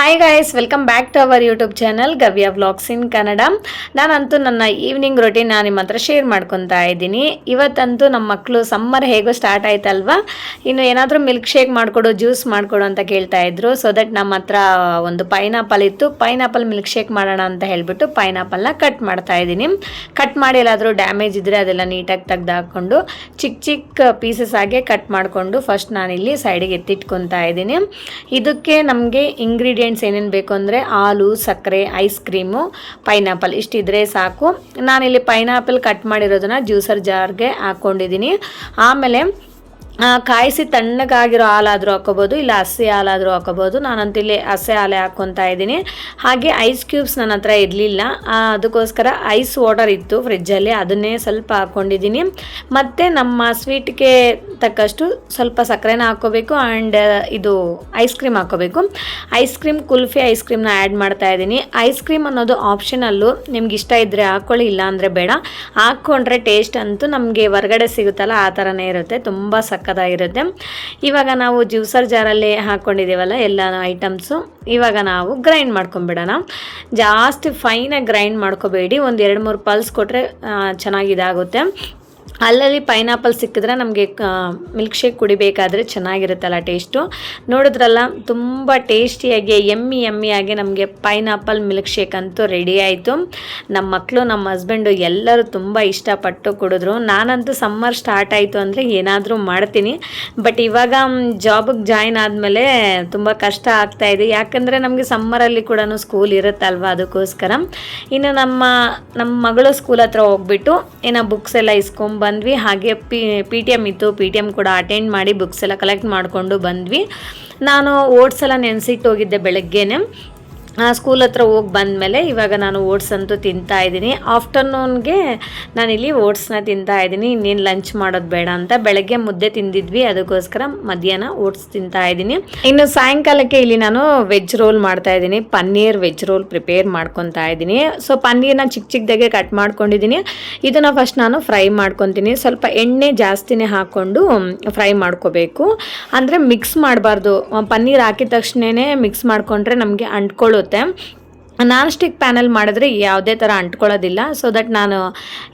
Hi guys, welcome back to our YouTube channel Gavya vlogs in Kannada. ನಾನಂತೂ ನನ್ನ evening routine ನಾನು ನಿಮ್ಮ ಹತ್ರ ಶೇರ್ ಮಾಡ್ಕೊತಾ ಇದ್ದೀನಿ. ಇವತ್ತಂತೂ ನಮ್ಮ ಮಕ್ಕಳು ಸಮ್ಮರ್ ಹೇಗೋ ಸ್ಟಾರ್ಟ್ ಆಯ್ತಲ್ವಾ, ಇನ್ನು ಏನಾದರೂ ಮಿಲ್ಕ್ ಶೇಕ್ ಮಾಡಿಕೊಡು, ಜ್ಯೂಸ್ ಮಾಡಿಕೊಡು ಅಂತ ಕೇಳ್ತಾ ಇದ್ರು. ಸೊ ದಟ್ ನಮ್ಮ ಹತ್ರ ಒಂದು ಪೈನಾಪಲ್ ಇತ್ತು, ಪೈನಾಪಲ್ ಮಿಲ್ಕ್ ಶೇಕ್ ಮಾಡೋಣ ಅಂತ ಹೇಳಿಬಿಟ್ಟು ಪೈನಾಪಲ್ನ ಕಟ್ ಮಾಡ್ತಾ ಇದ್ದೀನಿ. ಕಟ್ ಮಾಡಿ ಎಲ್ಲಾದರೂ ಡ್ಯಾಮೇಜ್ ಇದ್ದರೆ ಅದೆಲ್ಲ ನೀಟಾಗಿ ತೆಗ್ದು ಹಾಕ್ಕೊಂಡು ಚಿಕ್ಕ ಚಿಕ್ಕ ಪೀಸಸ್ ಆಗಿ ಕಟ್ ಮಾಡಿಕೊಂಡು ಫಸ್ಟ್ ನಾನಿಲ್ಲಿ ಸೈಡಿಗೆ ಎತ್ತಿಟ್ಕೊತಾ ಇದ್ದೀನಿ. ಇದಕ್ಕೆ ನಮಗೆ ಇಂಗ್ರೀಡಿಯೆಂಟ್ಸ್ ಏನೇನು ಬೇಕು ಅಂದರೆ ಹಾಲು, ಸಕ್ಕರೆ, ಐಸ್ ಕ್ರೀಮು, ಪೈನಾಪಲ್ ಇಷ್ಟಿದ್ರೆ ಸಾಕು. ನಾನಿಲ್ಲಿ ಪೈನಾಪಲ್ ಕಟ್ ಮಾಡಿರೋದನ್ನ ಜ್ಯೂಸರ್ ಜಾರ್ಗೆ ಹಾಕ್ಕೊಂಡಿದ್ದೀನಿ. ಆಮೇಲೆ ಕಾಯಿಸಿ ತಣ್ಣಗಾಗಿರೋ ಹಾಲಾದರೂ ಹಾಕೋಬೋದು, ಇಲ್ಲ ಹಸಿ ಹಾಲಾದರೂ ಹಾಕೋಬೋದು. ನಾನಂತಿಲ್ಲಿ ಹಸಿ ಹಾಲೆ ಹಾಕ್ಕೊತಾ ಇದ್ದೀನಿ. ಹಾಗೆ ಐಸ್ ಕ್ಯೂಬ್ಸ್ ನನ್ನ ಹತ್ರ ಇರಲಿಲ್ಲ, ಅದಕ್ಕೋಸ್ಕರ ಐಸ್ ವಾಟರ್ ಇತ್ತು ಫ್ರಿಜ್ಜಲ್ಲಿ, ಅದನ್ನೇ ಸ್ವಲ್ಪ ಹಾಕ್ಕೊಂಡಿದ್ದೀನಿ. ಮತ್ತು ನಮ್ಮ ಸ್ವೀಟ್ಗೆ ತಕ್ಕಷ್ಟು ಸ್ವಲ್ಪ ಸಕ್ಕರೆನ ಹಾಕ್ಕೋಬೇಕು ಆ್ಯಂಡ್ ಇದು ಐಸ್ ಕ್ರೀಮ್ ಹಾಕ್ಕೋಬೇಕು. ಐಸ್ ಕ್ರೀಮ್ ಕುಲ್ಫಿ ಐಸ್ ಕ್ರೀಮ್ನ ಆ್ಯಡ್ ಮಾಡ್ತಾ ಇದ್ದೀನಿ. ಐಸ್ ಕ್ರೀಮ್ ಅನ್ನೋದು ಆಪ್ಷನಲ್ಲು, ನಿಮ್ಗೆ ಇಷ್ಟ ಇದ್ದರೆ ಹಾಕ್ಕೊಳ್ಳಿ, ಇಲ್ಲ ಅಂದರೆ ಬೇಡ. ಹಾಕ್ಕೊಂಡ್ರೆ ಟೇಸ್ಟ್ ಅಂತೂ ನಮಗೆ ಹೊರಗಡೆ ಸಿಗುತ್ತಲ್ಲ ಆ ಥರನೇ ಇರುತ್ತೆ, ತುಂಬ ಸಕ್ಕತ್ತಾಗಿರುತ್ತೆ. ಇವಾಗ ನಾವು ಜ್ಯೂಸರ್ ಜಾರಲ್ಲಿ ಹಾಕ್ಕೊಂಡಿದ್ದೀವಲ್ಲ ಎಲ್ಲ ಐಟಮ್ಸು, ಇವಾಗ ನಾವು ಗ್ರೈಂಡ್ ಮಾಡ್ಕೊಂಬಿಡೋಣ. ಜಾಸ್ತಿ ಫೈನಾಗಿ ಗ್ರೈಂಡ್ ಮಾಡ್ಕೋಬೇಡಿ, ಒಂದು 2-3 ಪಲ್ಸ್ ಕೊಟ್ಟರೆ ಚೆನ್ನಾಗಿದಾಗುತ್ತೆ. ಅಲ್ಲಲ್ಲಿ ಪೈನಾಪಲ್ ಸಿಕ್ಕಿದ್ರೆ ನಮಗೆ ಮಿಲ್ಕ್ ಶೇಕ್ ಕುಡಿಬೇಕಾದ್ರೆ ಚೆನ್ನಾಗಿರುತ್ತಲ್ಲ ಟೇಸ್ಟು. ನೋಡಿದ್ರಲ್ಲ, ತುಂಬ ಟೇಸ್ಟಿಯಾಗಿ ಎಮ್ಮಿಯಾಗಿ ನಮಗೆ ಪೈನಾಪಲ್ ಮಿಲ್ಕ್ ಶೇಕ್ ಅಂತೂ ರೆಡಿ ಆಯಿತು. ನಮ್ಮ ಮಕ್ಕಳು, ನಮ್ಮ ಹಸ್ಬೆಂಡು ಎಲ್ಲರೂ ತುಂಬ ಇಷ್ಟಪಟ್ಟು ಕುಡಿದ್ರು. ನಾನಂತೂ ಸಮ್ಮರ್ ಸ್ಟಾರ್ಟ್ ಆಯಿತು ಅಂದರೆ ಏನಾದರೂ ಮಾಡ್ತೀನಿ, ಬಟ್ ಇವಾಗ ಜಾಬಿಗೆ ಜಾಯ್ನ್ ಆದಮೇಲೆ ತುಂಬ ಕಷ್ಟ ಆಗ್ತಾಯಿದೆ. ಯಾಕಂದರೆ ನಮಗೆ ಸಮ್ಮರಲ್ಲಿ ಕೂಡ ಸ್ಕೂಲ್ ಇರುತ್ತಲ್ವ, ಅದಕ್ಕೋಸ್ಕರ. ಇನ್ನು ನಮ್ಮ ಮಗಳು ಸ್ಕೂಲ್ ಹತ್ರ ಹೋಗ್ಬಿಟ್ಟು ಏನೋ ಬುಕ್ಸ್ ಎಲ್ಲ ಇಸ್ಕೊಂಡ್ಬಂದ್ವಿ. ಹಾಗೆ ಪಿ ಟಿ ಎಮ್ ಇತ್ತು, ಪಿ ಟಿ ಎಮ್ ಕೂಡ ಅಟೆಂಡ್ ಮಾಡಿ ಬುಕ್ಸ್ ಎಲ್ಲ ಕಲೆಕ್ಟ್ ಮಾಡಿಕೊಂಡು ಬಂದ್ವಿ. ನಾನು ಓಟ್ಸ್ ಎಲ್ಲ ನೆನೆಸಿಟ್ಟು ಹೋಗಿದ್ದೆ ಬೆಳಗ್ಗೆನೆ. ಸ್ಕೂಲ್ ಹತ್ರ ಹೋಗಿ ಬಂದಮೇಲೆ ಇವಾಗ ನಾನು ಓಟ್ಸ್ ಅಂತೂ ತಿಂತಾ ಇದ್ದೀನಿ. ಆಫ್ಟರ್ನೂನ್ಗೆ ನಾನಿಲ್ಲಿ ಓಟ್ಸ್ನ ತಿಂತಾ ಇದ್ದೀನಿ, ಇನ್ನೇನು ಲಂಚ್ ಮಾಡೋದು ಬೇಡ ಅಂತ. ಬೆಳಗ್ಗೆ ಮುದ್ದೆ ತಿಂದಿದ್ವಿ, ಅದಕ್ಕೋಸ್ಕರ ಮಧ್ಯಾಹ್ನ ಓಟ್ಸ್ ತಿಂತಾ ಇದ್ದೀನಿ. ಇನ್ನು ಸಾಯಂಕಾಲಕ್ಕೆ ಇಲ್ಲಿ ನಾನು ವೆಜ್ ರೋಲ್ ಮಾಡ್ತಾ ಇದ್ದೀನಿ, ಪನ್ನೀರ್ ವೆಜ್ ರೋಲ್ ಪ್ರಿಪೇರ್ ಮಾಡ್ಕೊತಾ ಇದ್ದೀನಿ. ಸೊ ಪನ್ನೀರ್ನ ಚಿಕ್ಕದಾಗೆ ಕಟ್ ಮಾಡ್ಕೊಂಡಿದ್ದೀನಿ. ಇದನ್ನು ಫಸ್ಟ್ ನಾನು ಫ್ರೈ ಮಾಡ್ಕೊತೀನಿ. ಸ್ವಲ್ಪ ಎಣ್ಣೆ ಜಾಸ್ತಿನೇ ಹಾಕ್ಕೊಂಡು ಫ್ರೈ ಮಾಡ್ಕೋಬೇಕು, ಅಂದರೆ ಮಿಕ್ಸ್ ಮಾಡಬಾರ್ದು. ಪನ್ನೀರ್ ಹಾಕಿದ ತಕ್ಷಣವೇ ಮಿಕ್ಸ್ ಮಾಡಿಕೊಂಡ್ರೆ ನಮಗೆ ಅಂಟ್ಕೊಳ್ಳುತ್ತೆ. ನಾನ್ ಸ್ಟಿಕ್ ಪ್ಯಾನಲ್ಲಿ ಮಾಡಿದ್ರೆ ಯಾವುದೇ ಥರ ಅಂಟ್ಕೊಳ್ಳೋದಿಲ್ಲ. ಸೊ ದಟ್ ನಾನು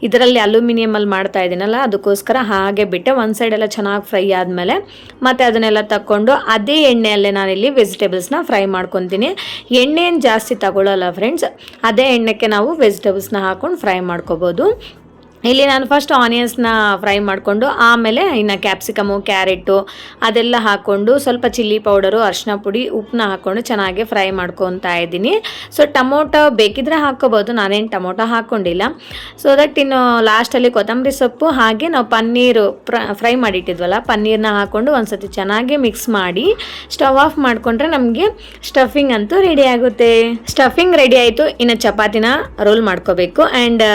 ಇದರಲ್ಲಿ ಅಲ್ಯೂಮಿನಿಯಮಲ್ಲಿ ಮಾಡ್ತಾ ಇದ್ದೀನಲ್ಲ, ಅದಕ್ಕೋಸ್ಕರ ಹಾಗೆ ಬಿಟ್ಟೆ. ಒಂದು ಸೈಡೆಲ್ಲ ಚೆನ್ನಾಗಿ ಫ್ರೈ ಆದಮೇಲೆ ಮತ್ತು ಅದನ್ನೆಲ್ಲ ತಗೊಂಡು ಅದೇ ಎಣ್ಣೆಯಲ್ಲೇ ನಾನಿಲ್ಲಿ ವೆಜಿಟೇಬಲ್ಸ್ನ ಫ್ರೈ ಮಾಡ್ಕೊತೀನಿ. ಎಣ್ಣೆಯನ್ನು ಜಾಸ್ತಿ ತಗೊಳ್ಳಲ್ಲ ಫ್ರೆಂಡ್ಸ್, ಅದೇ ಎಣ್ಣೆಗೆ ನಾವು ವೆಜಿಟೇಬಲ್ಸ್ನ ಹಾಕ್ಕೊಂಡು ಫ್ರೈ ಮಾಡ್ಕೋಬೋದು. ಇಲ್ಲಿ ನಾನು ಫಸ್ಟ್ ಆನಿಯನ್ಸ್ನ ಫ್ರೈ ಮಾಡಿಕೊಂಡು ಆಮೇಲೆ ಇನ್ನು ಕ್ಯಾಪ್ಸಿಕಮು, ಕ್ಯಾರೆಟು ಅದೆಲ್ಲ ಹಾಕ್ಕೊಂಡು ಸ್ವಲ್ಪ ಚಿಲ್ಲಿ ಪೌಡರು, ಅರಿಶಿನ ಪುಡಿ, ಉಪ್ಪನ್ನ ಹಾಕ್ಕೊಂಡು ಚೆನ್ನಾಗಿ ಫ್ರೈ ಮಾಡ್ಕೊತಾ ಇದ್ದೀನಿ. ಸೊ ಟೊಮೊಟೊ ಬೇಕಿದ್ರೆ ಹಾಕ್ಕೋಬೋದು, ನಾನೇನು ಟೊಮೊಟೊ ಹಾಕ್ಕೊಂಡಿಲ್ಲ. ಸೊ ದಟ್ ಇನ್ನು ಲಾಸ್ಟಲ್ಲಿ ಕೊತ್ತಂಬರಿ ಸೊಪ್ಪು ಹಾಗೆ ನಾವು ಪನ್ನೀರು ಫ್ರೈ ಮಾಡಿಟ್ಟಿದ್ವಲ್ಲ, ಪನ್ನೀರನ್ನ ಹಾಕ್ಕೊಂಡು ಒಂದು ಸತಿ ಚೆನ್ನಾಗಿ ಮಿಕ್ಸ್ ಮಾಡಿ ಸ್ಟವ್ ಆಫ್ ಮಾಡಿಕೊಂಡ್ರೆ ನಮಗೆ ಸ್ಟಫಿಂಗ್ ಅಂತೂ ರೆಡಿ ಆಗುತ್ತೆ. ಸ್ಟಫಿಂಗ್ ರೆಡಿ ಆಯಿತು. ಇನ್ನು ಚಪಾತಿನ ರೋಲ್ ಮಾಡ್ಕೋಬೇಕು. ಆ್ಯಂಡ್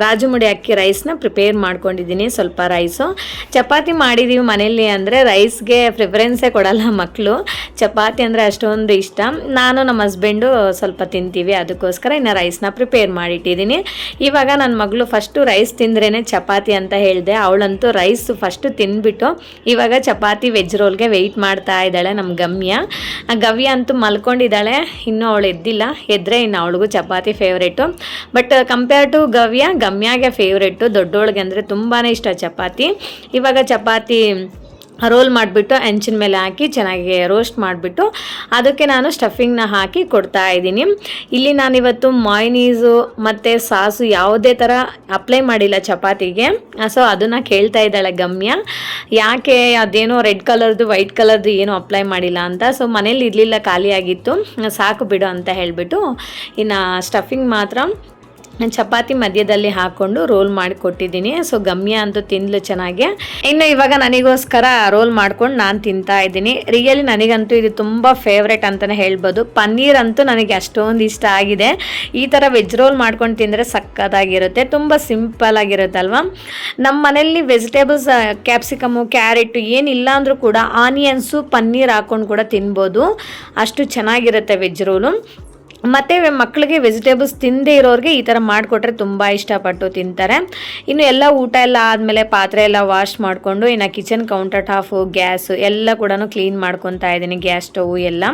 ರಾಜಮುಡಿ ಅಕ್ಕಿ ರೈಸ್ನ ಪ್ರಿಪೇರ್ ಮಾಡ್ಕೊಂಡಿದ್ದೀನಿ. ಸ್ವಲ್ಪ ರೈಸು ಚಪಾತಿ ಮಾಡಿದ್ದೀವಿ ಮನೇಲಿ ಅಂದರೆ ರೈಸ್ಗೆ ಪ್ರಿಫರೆನ್ಸೇ ಕೊಡಲ್ಲ ಮಕ್ಕಳು. ಚಪಾತಿ ಅಂದರೆ ಅಷ್ಟೊಂದು ಇಷ್ಟ. ನಾನು ನಮ್ಮ ಹಸ್ಬೆಂಡು ಸ್ವಲ್ಪ ತಿಂತೀವಿ, ಅದಕ್ಕೋಸ್ಕರ ಇನ್ನು ರೈಸ್ನ ಪ್ರಿಪೇರ್ ಮಾಡಿಟ್ಟಿದ್ದೀನಿ. ಇವಾಗ ನನ್ನ ಮಗಳು ಫಸ್ಟು ರೈಸ್ ತಿಂದ್ರೇ ಚಪಾತಿ ಅಂತ ಹೇಳಿದೆ. ಅವಳಂತೂ ರೈಸ್ ಫಸ್ಟು ತಿಂದ್ಬಿಟ್ಟು ಇವಾಗ ಚಪಾತಿ ವೆಜ್ ರೋಲ್ಗೆ ವೆಯ್ಟ್ ಮಾಡ್ತಾ ಇದ್ದಾಳೆ ನಮ್ಮ ಗವ್ಯ ಅಂತೂ ಮಲ್ಕೊಂಡಿದ್ದಾಳೆ, ಇನ್ನೂ ಅವಳು ಎದ್ದಿಲ್ಲ. ಎದ್ದರೆ ಇನ್ನು ಅವಳಿಗೂ chapati favourite. But compare to ಗಮ್ಯಾಗೆ ಫೇವ್ರೇಟು. ದೊಡ್ಡೋಳಿಗೆ ಅಂದರೆ ತುಂಬಾ ಇಷ್ಟ ಚಪಾತಿ. ಇವಾಗ ಚಪಾತಿ ರೋಲ್ ಮಾಡಿಬಿಟ್ಟು ಹೆಂಚಿನ ಮೇಲೆ ಹಾಕಿ ಚೆನ್ನಾಗಿ ರೋಸ್ಟ್ ಮಾಡಿಬಿಟ್ಟು ಅದಕ್ಕೆ ನಾನು ಸ್ಟಫಿಂಗ್ನ ಹಾಕಿ ಕೊಡ್ತಾ ಇದ್ದೀನಿ. ಇಲ್ಲಿ ನಾನಿವತ್ತು ಮಾಯ್ನೀಸು ಮತ್ತು ಸಾಸು ಯಾವುದೇ ಥರ ಅಪ್ಲೈ ಮಾಡಿಲ್ಲ ಚಪಾತಿಗೆ. ಸೊ ಅದನ್ನು ಕೇಳ್ತಾ ಇದ್ದಾಳೆ ಗಮ್ಯ, ಯಾಕೆ ಅದೇನೋ ರೆಡ್ ಕಲರ್ದು ವೈಟ್ ಕಲರ್ದು ಏನೂ ಅಪ್ಲೈ ಮಾಡಿಲ್ಲ ಅಂತ. ಸೊ ಮನೇಲಿ ಇರಲಿಲ್ಲ, ಖಾಲಿಯಾಗಿತ್ತು, ಸಾಕು ಬಿಡು ಅಂತ ಹೇಳಿಬಿಟ್ಟು ಇನ್ನು ಸ್ಟಫಿಂಗ್ ಮಾತ್ರ ಚಪಾತಿ ಮಧ್ಯದಲ್ಲಿ ಹಾಕ್ಕೊಂಡು ರೋಲ್ ಮಾಡಿ ಕೊಟ್ಟಿದ್ದೀನಿ. ಸೊ ಗಮ್ಯ ಅಂತೂ ತಿಂದ್ಲು ಚೆನ್ನಾಗಿ. ಇನ್ನು ಇವಾಗ ನನಗೋಸ್ಕರ ರೋಲ್ ಮಾಡ್ಕೊಂಡು ನಾನು ತಿಂತಾ ಇದ್ದೀನಿ. ರಿಯಲಿ ನನಗಂತೂ ಇದು ತುಂಬ ಫೇವ್ರೇಟ್ ಅಂತಲೇ ಹೇಳ್ಬೋದು. ಪನ್ನೀರ್ ಅಂತೂ ನನಗೆ ಅಷ್ಟೊಂದು ಇಷ್ಟ ಆಗಿದೆ. ಈ ಥರ ವೆಜ್ ರೋಲ್ ಮಾಡ್ಕೊಂಡು ತಿಂದರೆ ಸಕ್ಕತ್ತಾಗಿರುತ್ತೆ, ತುಂಬ ಸಿಂಪಲ್ ಆಗಿರುತ್ತಲ್ವ. ನಮ್ಮ ಮನೆಯಲ್ಲಿ ವೆಜಿಟೇಬಲ್ಸ್ ಕ್ಯಾಪ್ಸಿಕಮು, ಕ್ಯಾರೆಟು ಏನಿಲ್ಲ ಅಂದರೂ ಕೂಡ ಆನಿಯನ್ಸು, ಪನ್ನೀರ್ ಹಾಕ್ಕೊಂಡು ಕೂಡ ತಿನ್ಬೋದು, ಅಷ್ಟು ಚೆನ್ನಾಗಿರುತ್ತೆ ವೆಜ್ ರೋಲು. ಮತ್ತು ಮಕ್ಕಳಿಗೆ ವೆಜಿಟೇಬಲ್ಸ್ ತಿಂದೇ ಇರೋರಿಗೆ ಈ ಥರ ಮಾಡಿಕೊಟ್ರೆ ತುಂಬ ಇಷ್ಟಪಟ್ಟು ತಿಂತಾರೆ. ಇನ್ನು ಎಲ್ಲ ಊಟ ಎಲ್ಲ ಆದಮೇಲೆ ಪಾತ್ರೆ ಎಲ್ಲ ವಾಶ್ ಮಾಡಿಕೊಂಡು ಇನ್ನು ಕಿಚನ್ ಕೌಂಟರ್ ಟಾಪು ಗ್ಯಾಸು ಎಲ್ಲ ಕೂಡ ಕ್ಲೀನ್ ಮಾಡ್ಕೊತಾ ಇದ್ದೀನಿ. ಗ್ಯಾಸ್ ಸ್ಟವ್ ಎಲ್ಲ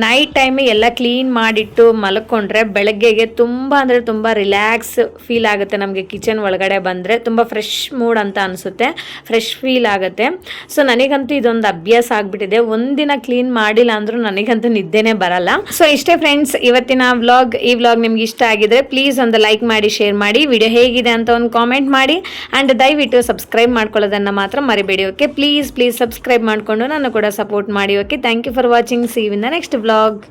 ನೈಟ್ ಟೈಮ್ ಎಲ್ಲ ಕ್ಲೀನ್ ಮಾಡಿಟ್ಟು ಮಲ್ಕೊಂಡ್ರೆ ಬೆಳಗ್ಗೆಗೆ ತುಂಬ ಅಂದರೆ ತುಂಬ ರಿಲ್ಯಾಕ್ಸ್ ಫೀಲ್ ಆಗುತ್ತೆ. ನಮಗೆ ಕಿಚನ್ ಒಳಗಡೆ ಬಂದರೆ ತುಂಬ ಫ್ರೆಶ್ ಮೂಡ್ ಅಂತ ಅನಿಸುತ್ತೆ, ಫ್ರೆಶ್ ಫೀಲ್ ಆಗುತ್ತೆ. ಸೊ ನನಗಂತೂ ಇದೊಂದು ಅಭ್ಯಾಸ ಆಗಿಬಿಟ್ಟಿದೆ. ಒಂದಿನ ಕ್ಲೀನ್ ಮಾಡಿಲ್ಲ ಅಂದರೂ ನನಗಂತೂ ನಿದ್ದೆನೇ ಬರಲ್ಲ. ಸೊ ಇಷ್ಟೇ ಫ್ರೆಂಡ್ಸ್ ಇವತ್ತಿನ ವ್ಲಾಗ್. ಈ ವ್ಲಾಗ್ ನಿಮ್ಗೆ ಇಷ್ಟ ಆಗಿದ್ರೆ ಪ್ಲೀಸ್ ಒಂದು ಲೈಕ್ ಮಾಡಿ, ಶೇರ್ ಮಾಡಿ, ವಿಡಿಯೋ ಹೇಗಿದೆ ಅಂತ ಒಂದು ಕಾಮೆಂಟ್ ಮಾಡಿ ಆ್ಯಂಡ್ ದಯವಿಟ್ಟು ಸಬ್ಸ್ಕ್ರೈಬ್ ಮಾಡ್ಕೊಳ್ಳೋದನ್ನು ಮಾತ್ರ ಮರಿಬೇಡಿ. ಓಕೆ, ಪ್ಲೀಸ್ ಸಬ್ಸ್ಕ್ರೈಬ್ ಮಾಡಿಕೊಂಡು ನಾನು ಕೂಡ ಸಪೋರ್ಟ್ ಮಾಡಿ. Okay, thank you for watching. See you in the next vlog.